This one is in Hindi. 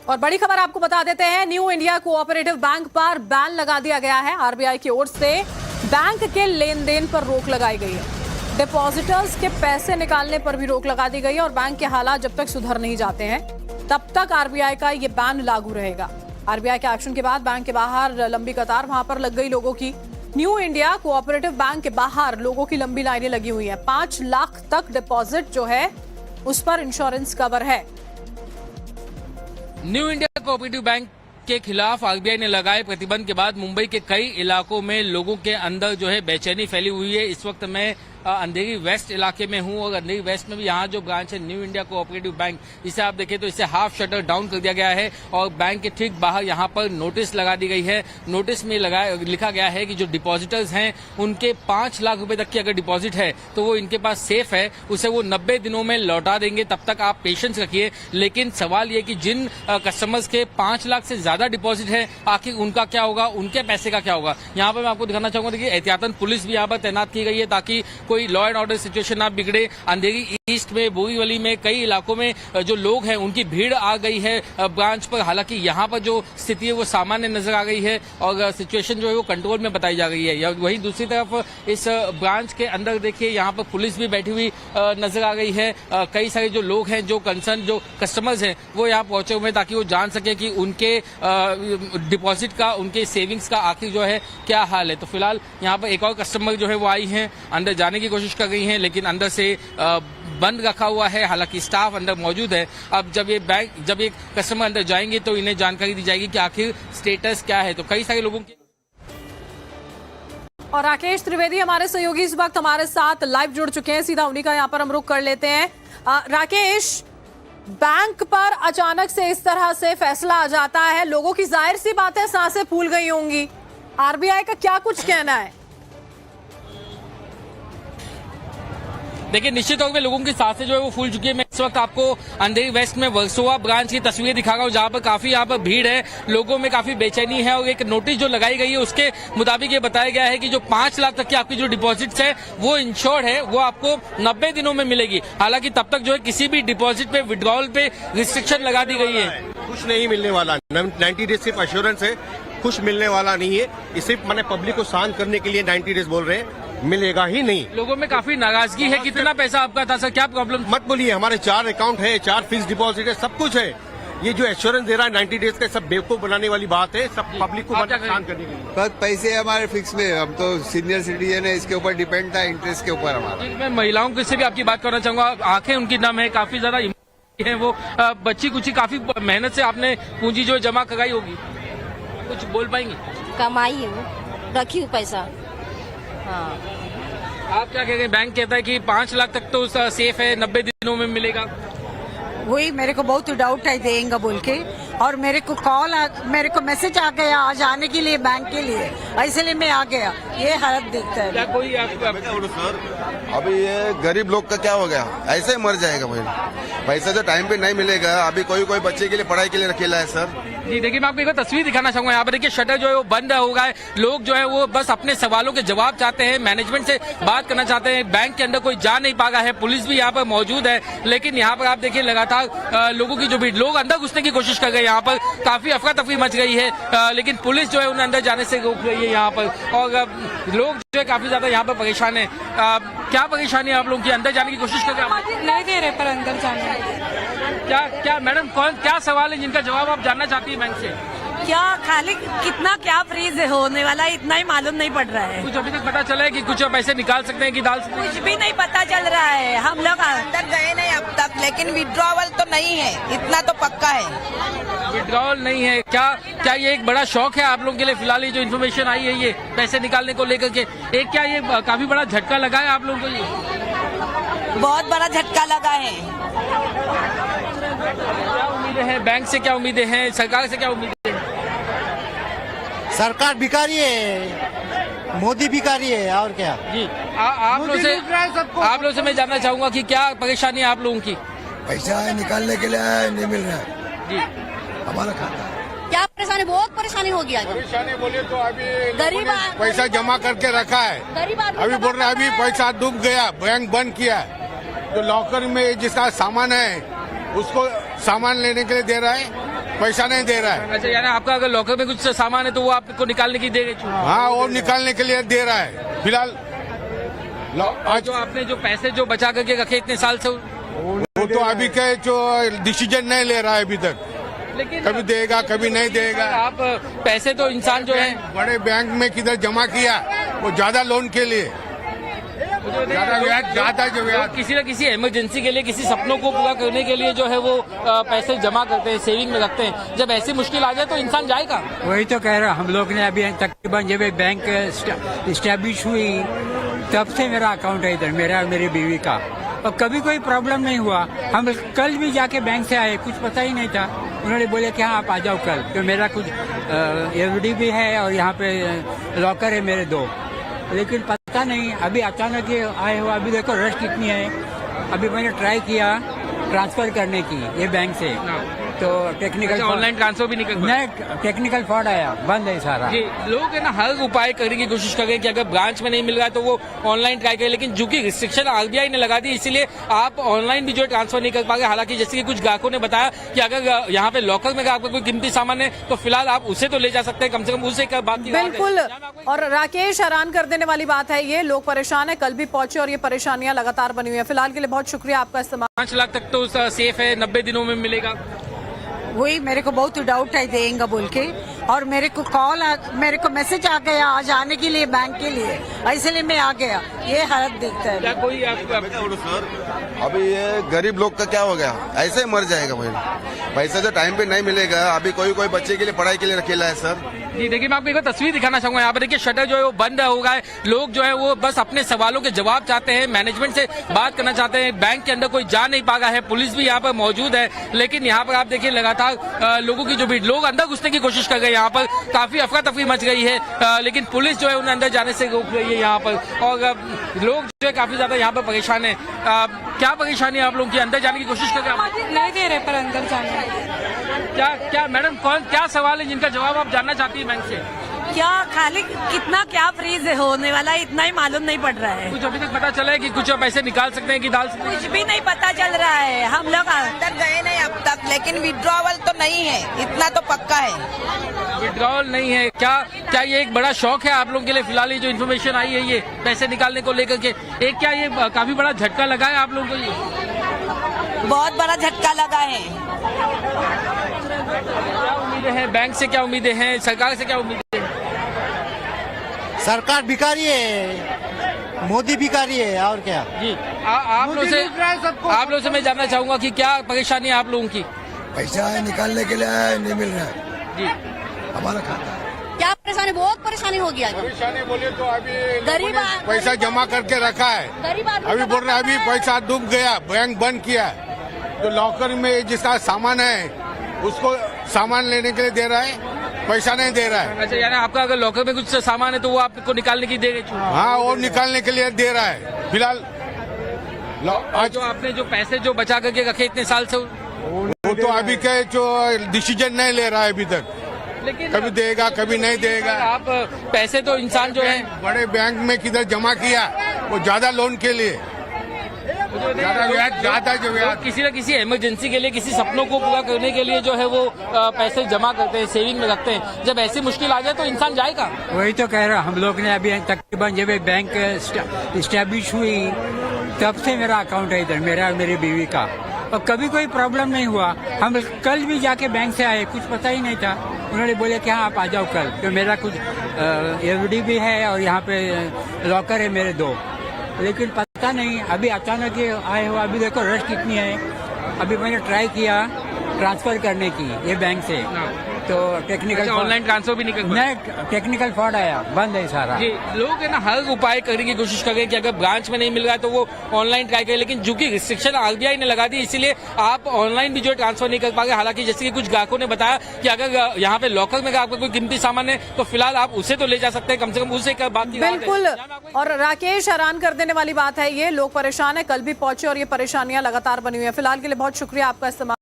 और बड़ी खबर आपको बता देते हैं, न्यू इंडिया कोऑपरेटिव बैंक पर बैन लगा दिया गया है। आरबीआई की ओर से बैंक के लेन देन पर रोक लगाई गई है। डिपॉजिटर्स के पैसे निकालने पर भी रोक लगा दी गई है और बैंक के हालात जब तक सुधर नहीं जाते हैं तब तक आरबीआई का ये बैन लागू रहेगा। आरबीआई के एक्शन के बाद बैंक के बाहर लंबी कतार वहां पर लग गई लोगों की। न्यू इंडिया कोऑपरेटिव बैंक के बाहर लोगों की लंबी लाइनें लगी हुई हैं। 5 लाख तक डिपॉजिट जो है उस पर इंश्योरेंस कवर है। न्यू इंडिया कोऑपरेटिव बैंक के खिलाफ आरबीआई ने लगाए प्रतिबंध के बाद मुंबई के कई इलाकों में लोगों के अंदर जो है बेचैनी फैली हुई है। इस वक्त मैं अंधेरी वेस्ट इलाके में हूं और अंधेरी वेस्ट में भी यहाँ जो ब्रांच है न्यू इंडिया कोऑपरेटिव बैंक, इसे आप देखें तो इसे हाफ शटर डाउन कर दिया गया है और बैंक के ठीक बाहर यहाँ पर नोटिस लगा दी गई है। नोटिस में लिखा गया है कि जो डिपॉजिटर्स हैं उनके 5 लाख रुपए तक की अगर डिपॉजिट है तो वो इनके पास सेफ है, उसे वो 90 दिनों में लौटा देंगे, तब तक आप पेशेंस रखिए। लेकिन सवाल ये कि जिन कस्टमर्स के 5 लाख से ज्यादा डिपॉजिट है आखिर उनका क्या होगा, उनके पैसे का क्या होगा। यहाँ पर मैं आपको दिखाना चाहूंगा कि एहतियातन पुलिस भी यहाँ पर तैनात की गई है ताकि कोई लॉ एंड ऑर्डर सिचुएशन ना बिगड़े। अंधेरी ईस्ट में, बोरीवली में, कई इलाकों में जो लोग हैं उनकी भीड़ आ गई है ब्रांच पर। हालांकि यहाँ पर जो स्थिति है वो सामान्य नजर आ गई है और सिचुएशन जो है वो कंट्रोल में बताई जा गई है। वहीं दूसरी तरफ इस ब्रांच के अंदर देखिए यहाँ पर पुलिस भी बैठी हुई नजर आ गई है। कई सारे जो लोग हैं, जो कंसर्न जो कस्टमर्स हैं वो यहाँ पहुंचे हुए ताकि वो जान सके कि उनके डिपॉजिट का, उनके सेविंग्स का आखिर जो है क्या हाल है। तो फिलहाल यहाँ पर एक और कस्टमर जो है वो आई है, अंदर जाने की कोशिश कर रही हैं लेकिन अंदर से बंद रखा हुआ है। हालांकि स्टाफ अंदर मौजूद है। अब जब ये कस्टमर अंदर जाएंगे तो इन्हें जानकारी दी जाएगी कि आखिर स्टेटस क्या है। तो कई सारे लोगों के और राकेश त्रिवेदी हमारे सहयोगी इस वक्त हमारे साथ लाइव जुड़ चुके हैं, सीधा उन्हीं का यहाँ पर हम रुख कर लेते हैं। राकेश, बैंक पर अचानक से इस तरह से फैसला आ जाता है, लोगों की जाहिर सी बात है सांसें फूल गई होंगी। आरबीआई का क्या कुछ कहना है? देखिए, निश्चित तौर पे लोगों की सांसें जो है वो फूल चुकी है। मैं इस वक्त आपको अंधेरी वेस्ट में वर्सोवा ब्रांच की तस्वीरें दिखा रहा हूँ जहाँ पर काफी यहाँ पर भीड़ है, लोगों में काफी बेचैनी है और एक नोटिस जो लगाई गई है उसके मुताबिक ये बताया गया है कि जो 5 लाख तक की आपकी जो डिपॉजिट्स है वो इंश्योर्ड है, वो आपको 90 दिनों में मिलेगी। हालांकि तब तक जो है किसी भी डिपॉजिट पे, विड्रॉल पे रिस्ट्रिक्शन लगा दी गई है। कुछ नहीं मिलने वाला, 90 डेज सिर्फ एश्योरेंस है, कुछ मिलने वाला नहीं है। इस सिर्फ मैंने पब्लिक को शांत करने के लिए 90 डेज बोल रहे हैं, मिलेगा ही नहीं। लोगों में काफी नाराजगी है। कितना पैसा आपका था सर, क्या प्रॉब्लम? मत बोलिए, हमारे 4 अकाउंट है, 4 फिक्स डिपॉजिट है, सब कुछ है। ये जो एश्योरेंस दे रहा है 90 डेज का, सब बेवकूफ बनाने वाली बात है, सब पब्लिक को शांत करने के लिए। बस पैसे हमारे फिक्स में, हम तो सीनियर सिटीजन है, इसके ऊपर डिपेंड था, इंटरेस्ट के ऊपर हमारा। मैं महिलाओं से भी आपकी बात करना चाहूंगा, आंखें उनकी नम है, काफी ज्यादा है, वो बच्ची कुछ काफी मेहनत से आपने पूंजी जो जमा कराई होगी, कुछ बोल पाएंगी? कमाई हूँ, रखी हूँ पैसा। हाँ, आप क्या कह रहे हैं? बैंक कहता है कि 5 लाख तक तो सेफ है, 90 दिनों में मिलेगा। वही मेरे को बहुत डाउट है देंगे बोल के, और मेरे को मैसेज आ गया आज आने के लिए बैंक के लिए, इसलिए मैं आ गया। ये हालत देखता है। क्या कोई अभी ये गरीब लोग का क्या हो गया, ऐसे ही मर जाएगा भाई। पैसा जो टाइम पे नहीं मिलेगा। अभी कोई बच्चे के लिए पढ़ाई के लिए रखेला है सर। जी देखिए, मैं आपको एक तस्वीर दिखाना चाहूंगा। यहाँ पर देखिए शटर जो है वो बंद हो गया है। लोग जो है वो बस अपने सवालों के जवाब चाहते हैं, मैनेजमेंट से बात करना चाहते हैं। बैंक के अंदर कोई जा नहीं पा रहा है, पुलिस भी यहाँ पर मौजूद है, लेकिन यहाँ पर आप देखिए लगातार लोगों की जो भीड़, लोग अंदर घुसने की कोशिश कर गए। यहाँ पर काफी अफरा तफरी मच गई है, लेकिन पुलिस जो है उन्हें अंदर जाने से रोक रही है यहाँ पर। और लोग जो है काफी ज्यादा यहाँ पर परेशान है। क्या परेशानी है आप लोगों की? अंदर जाने की कोशिश कर रहे हैं? नहीं दे रहे पर अंदर जाने। क्या मैडम, क्या सवाल है जिनका जवाब आप जानना चाहती है बैंक से? क्या खाली कितना क्या फ्रीज होने वाला है, इतना ही मालूम नहीं पड़ रहा है। कुछ अभी तक पता चला है कि कुछ पैसे निकाल सकते हैं कि डाल सकते हैं? कुछ भी नहीं पता चल रहा है। हम लोग अंदर गए नहीं अब तक, लेकिन विड्रॉवल तो नहीं है, इतना तो पक्का है। विड्रॉल नहीं है? क्या ये एक बड़ा शौक है आप लोगों के लिए? फिलहाल ये जो इन्फॉर्मेशन आई है, ये पैसे निकालने को लेकर के, एक क्या ये काफी बड़ा झटका लगा है आप लोगों को? ये बहुत बड़ा झटका लगा है। क्या उम्मीदें हैं बैंक से, क्या उम्मीदें हैं सरकार से, क्या उम्मीदें हैं? सरकार भिखारी है, मोदी भिखारी है, और क्या? जी आप लोगों से मैं जानना चाहूंगा कि क्या परेशानी है आप लोगों की? पैसा निकालने के लिए नहीं मिल रहा है जी, हमारा खाता। क्या परेशानी? बहुत परेशानी हो गया। परेशानी बोलिए तो अभी गरीब पैसा जमा करके रखा है, गरीब अभी बोल रहे अभी पैसा डूब गया, बैंक बंद किया। जो लॉकर में जिसका सामान है उसको सामान लेने के लिए दे रहा है, पैसा नहीं दे रहा है। अच्छा, यानी आपका अगर लॉकर में कुछ सामान है तो वो आपको निकालने की दे रहे। हाँ, वो निकालने के लिए दे रहा है फिलहाल। आज जो आपने जो पैसे जो बचा करके रखे इतने साल से, वो तो अभी के जो डिसीजन नहीं ले रहा है अभी तक, लेकिन कभी देगा कभी नहीं देगा। आप पैसे तो इंसान जो है बड़े बैंक में किधर जमा किया, वो ज्यादा लोन के लिए ज्यादा ब्याज किसी न किसी इमरजेंसी के लिए, किसी सपनों को पूरा करने के लिए जो है वो पैसे जमा करते हैं, सेविंग में रखते हैं। जब ऐसी मुश्किल आ जाए तो इंसान जाएगा। वही तो कह रहा हम लोग ने अभी तकरीबन जब बैंक इस्टेब्लिश हुई तब से मेरा अकाउंट है इधर, मेरा और मेरी बीवी का, और कभी कोई प्रॉब्लम नहीं हुआ। हम कल भी जाके बैंक से आए, कुछ पता ही नहीं था। उन्होंने बोले कि हाँ आप आ जाओ कल, तो मेरा कुछ एफडी भी है और यहाँ पे लॉकर है मेरे 2, लेकिन पता नहीं अभी अचानक ये आए हो। अभी देखो रश कितनी है। अभी मैंने ट्राई किया ट्रांसफर करने की ये बैंक से, तो टेक्निकल ऑनलाइन ट्रांसफर भी नहीं कर नहीं, टेक्निकल फ्रॉड आया, बंद है सारा। जी, लोग है ना हर उपाय करने की कोशिश कर रहे हैं कि अगर ब्रांच में नहीं मिल रहा है तो वो ऑनलाइन ट्राई करें, लेकिन जो कि रिस्ट्रिक्शन आरबीआई ने लगा दी, इसीलिए आप ऑनलाइन भी जो ट्रांसफर नहीं कर पाएंगे। हालांकि जैसे कि कुछ ग्राहकों ने बताया कि अगर यहाँ पे लॉकर में आपका कोई कीमती सामान है तो फिलहाल आप उसे तो ले जा सकते हैं, कम से कम उसे कर बात। बिल्कुल, और राकेश, हैरान कर देने वाली बात है ये, लोग परेशान है, कल भी पहुंचे और ये परेशानियां लगातार बनी हुई है। फिलहाल के लिए बहुत शुक्रिया आपका इस्तेमाल। 5 लाख तक तो सेफ है, 90 दिनों में मिलेगा। वही मेरे को बहुत डाउट है देंगे बोल के, और मेरे को मैसेज आ गया आज आने के लिए बैंक के लिए, इसलिए मैं आ गया। ये हालत देखता है। क्या कोई अभी ये गरीब लोग का क्या हो गया, ऐसे ही मर जाएगा भाई। पैसा तो टाइम पे नहीं मिलेगा। अभी कोई बच्चे के लिए पढ़ाई के लिए रखेला है सर। जी देखिए, मैं आपको एक तस्वीर दिखाना चाहूंगा। यहाँ पर देखिए शटर जो है वो बंद हो गया है। लोग जो है वो बस अपने सवालों के जवाब चाहते हैं, मैनेजमेंट से बात करना चाहते हैं। बैंक के अंदर कोई जा नहीं पा रहा है, पुलिस भी यहाँ पर मौजूद है, लेकिन यहाँ पर आप देखिए लगातार लोगों की जो भीड़, लोग अंदर घुसने की कोशिश कर रहे हैं। यहाँ पर काफी अफरा तफरी मच गई है, लेकिन पुलिस जो है उन्हें अंदर जाने से रोक रही है यहाँ पर, और लोग जो है काफी ज्यादा यहाँ पर परेशान है। क्या परेशानी है आप लोगों की? अंदर जाने की कोशिश कर रहे हैं, नहीं दे रहे पर अंदर जाने। क्या मैडम, क्या सवाल है जिनका जवाब आप जानना चाहती है बैंक से? क्या खाली कितना क्या फ्रीज होने वाला है, इतना ही मालूम नहीं पड़ रहा है। कुछ अभी तक पता चला है कि कुछ पैसे निकाल सकते हैं कि डाल सकते हैं? कुछ भी नहीं पता चल रहा है। हम लोग अंदर गए नहीं अब तक, लेकिन विड्रॉवल तो नहीं है, इतना तो पक्का है। विड्रॉल नहीं है। क्या ये एक बड़ा शौक है आप लोगों के लिए? फिलहाल ये जो इन्फॉर्मेशन आई है ये पैसे निकालने को लेकर के, एक क्या ये काफी बड़ा झटका लगा है आप लोगों को? ये बहुत बड़ा झटका लगा है। क्या उम्मीदें हैं बैंक से, क्या उम्मीदें हैं सरकार से, क्या उम्मीदें हैं? सरकार भिखारी है, मोदी भिखारी है, और क्या। जी, आप लोगों से मैं जानना चाहूंगा कि क्या परेशानी है आप लोगों की? पैसा निकालने के लिए नहीं मिल रहा है जी, हमारा खाता। क्या परेशानी, बहुत परेशानी हो गया। परेशानी बोले तो अभी गरीब पैसा जमा करके रखा है, अभी बोल रहे अभी पैसा डूब गया, बैंक बंद किया, तो लॉकर में जिसका सामान है उसको सामान लेने के लिए दे रहा है, पैसा नहीं दे रहा है। अच्छा, यानी आपका अगर लॉकर में कुछ सामान है तो वो आपको निकालने की दे रहे? हाँ, वो निकालने के लिए दे रहा है फिलहाल। आज जो आपने जो पैसे जो बचा करके रखे इतने साल से, वो तो अभी के जो डिसीजन नहीं ले रहा है अभी तक, लेकिन कभी देगा कभी नहीं देगा। आप पैसे तो इंसान जो है बड़े बैंक में किधर जमा किया, वो ज्यादा लोन के लिए ज्यादा ब्याज। किसी न किसी इमरजेंसी के लिए, किसी सपनों को पूरा करने के लिए जो है वो पैसे जमा करते हैं, सेविंग में रखते हैं। जब ऐसी मुश्किल आ जाए तो इंसान जाएगा। वही तो कह रहा हम लोग ने अभी तकरीबन जब बैंक इस्टेब्लिश हुई तब से मेरा अकाउंट है इधर, मेरा और मेरी बीवी का, और कभी कोई प्रॉब्लम नहीं हुआ। हम कल भी जाके बैंक से आए, कुछ पता ही नहीं था। उन्होंने बोले कि हाँ आप आ जाओ कल, तो मेरा कुछ एफडी भी है और यहाँ पे लॉकर है मेरे 2, लेकिन पता नहीं अभी अचानक ये आए हो। अभी देखो रश कितनी है। अभी मैंने ट्राई किया ट्रांसफर करने की ये बैंक से, तो टेक्निकल ऑनलाइन ट्रांसफर भी नहीं कर नहीं, टेक्निकल फ्रॉड आया, बंद है सारा। जी, लोग है ना हर उपाय करने की कोशिश कर रहे हैं कि अगर ब्रांच में नहीं मिल रहा है तो वो ऑनलाइन ट्राई करें, लेकिन जो कि रिस्ट्रिक्शन आरबीआई ने लगा दी, इसीलिए आप ऑनलाइन भी जो ट्रांसफर नहीं कर पाएंगे। हालांकि जैसे कि कुछ ग्राहकों ने बताया कि अगर यहाँ पे लॉकर में आपका कोई कीमती सामान है तो फिलहाल आप उसे तो ले जा सकते हैं, कम से कम उसे कर बात। बिल्कुल, और राकेश, हैरान कर देने वाली बात है ये, लोग परेशान है, कल भी पहुंचे और ये परेशानियां लगातार बनी हुई है। फिलहाल के लिए बहुत शुक्रिया आपका इस्तेमाल।